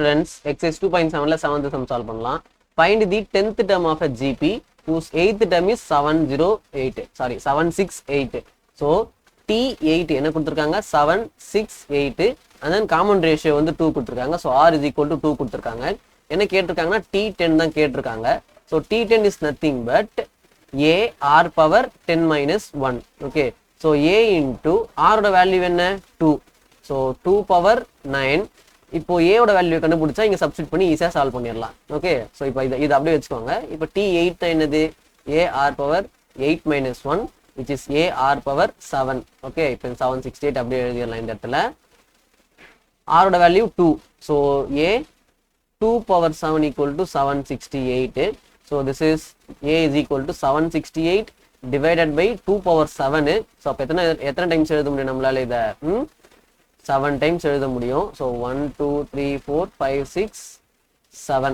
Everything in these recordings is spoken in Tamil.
Students, exercise 2.7 7th sum solve பண்ணலாம். Find the 10th term of a GP whose 8th term is 768. So T8 என்ன கொடுத்திருக்காங்க 768 and then common ratio வந்து 2 கொடுத்திருக்காங்க. So R is equal to 2 கொடுத்திருக்காங்க. என்ன கேட்டிருக்காங்கன்னா T10 தான் கேட்டிருக்காங்க. So T10 is nothing but A R power 10 minus 1. Okay. So A into R ஓட வேல்யூ என்ன 2. So 2 power 9. இப்போ A ஓட வேல்யூ கண்டுபிடிச்சா இங்க சப்ஸ்டிட் பண்ணி ஈஸியா சால்வ் பண்ணிடலாம். ஓகே. சோ இப்போ இது அப்படியே வெச்சுக்கோங்க. இப்போ T8 தான் என்னது A R power 8 minus 1 which is A R power 7. Okay. இப்போ 768 அப்படியே எழுதிடலாம் இந்த இடத்துல. R ஓட value 2. So A 2 power 7 equal to 768. So this is A is equal to 768 divided by 2 power 7. So அப்ப எத்தனை டைம்ஸ் எழுத முடியும் நம்மளால இத 7 டைம்ஸ் எழுத முடியும். So 1 2 3 4 5 6 7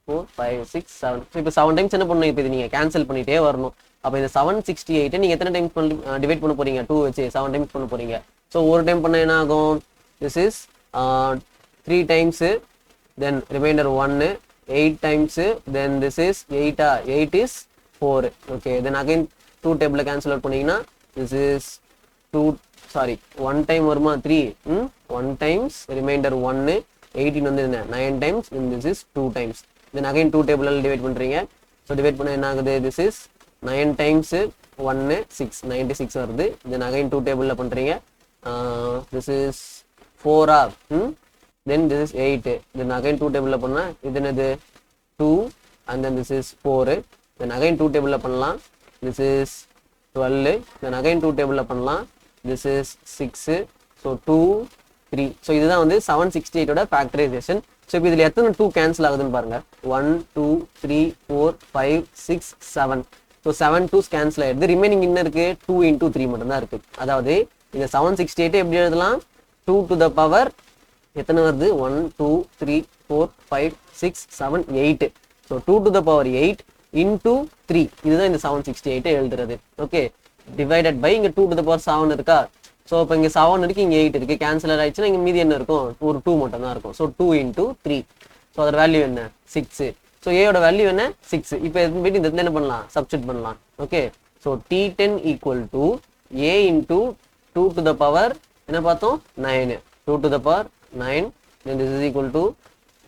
4 5 6 7. So இப்போ 7 டைம்ஸ் என்ன பண்ணனும்? இப்போ இது நீங்க கேன்சல் பண்ணிட்டே வரணும். அப்ப இந்த 768 நீங்க எத்தனை டைம்ஸ் டிவைட் பண்ண போறீங்க? 2 வச்சு 7 டைம்ஸ் பண்ண போறீங்க. So ஒரு டைம் பண்ணா என்ன ஆகும்? This is 3 times, then remainder 1, 8 times, then this is 8 is 4. Okay, then again 2 table cancel out பண்ணீங்கன்னா this is 1 time வருமா 3, 1 times, remainder 1, 18 வந்து என்ன 9 times, then this is 2 times. Then again 2 table divide பண்றீங்க. So divide பண்ணா என்ன ஆகுது? This is 9 times 1 6 96 வருது. Then again 2 table பண்றீங்க. This is 4 ah then this is 8. Then again 2 table பண்ணா இது என்னது 2 and then this is 4. Then again 2 table பண்ணலாம். This is 12. Then again 2 table பண்ணலாம். This is 6. So 2 3. So இதுதான் வந்து 768 ஓட ஃபேக்டரைசேஷன். So இப்போ இதுல எத்தனை 2 கேன்சல் ஆகுதுன்னு பாருங்க. 1 2 3 4 5 6 7. So 7 2s கேன்சல் ஆயிடுது. ரிமைனிங் என்ன இருக்கு? 2 into 3 மட்டும் தான் இருக்கு. அதாவது இந்த 768 எப்படி எழுதலாம்? 2 to the power எத்தனை வருது? 1 2 3 4 5 6 7 8. So 2 to the power 8 into 3. இதுதான் இந்த 768 எழுதுறது. ஓகே. டிவைடட் பை இங்க 2 to the power 7 இருக்கா? ஸோ இப்போ இங்க 7 இருக்கு, இங்க 8 இருக்கு. கேன்சல் ஆயிடுச்சுன்னா இங்க மீதி என்ன இருக்கும்? ஒரு 2 மட்டும் தான் இருக்கும். So 2 into 3. ஸோ அதோட வேல்யூ என்ன? 6. ஸோ ஏயோட வேல்யூ என்ன? 6. இப்போ இந்த இடத்துல என்ன பண்ணலாம்? சப்ஸ்டிட் பண்ணலாம். Okay. So T10 equal to A into 2 to the power என்ன பார்த்தோம்? 9. 2 to the power 9. Then this is equal to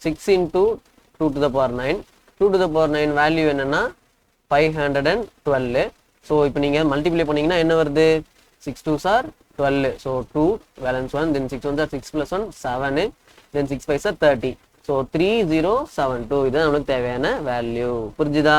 6 into 2 to the power 9. 2 to the power 9 value என்னன்னா 512. ஸோ இப்போ நீங்கள் மல்டிப்ளை பண்ணீங்கன்னா என்ன வருது? 6 2s are 12. So 2 balance 1, then 6 1s are 6 plus 1 7, then 6 5s are 30. So 3072 இதுதான் நம்மளுக்கு தேவையான வேல்யூ. புரிஞ்சுதா?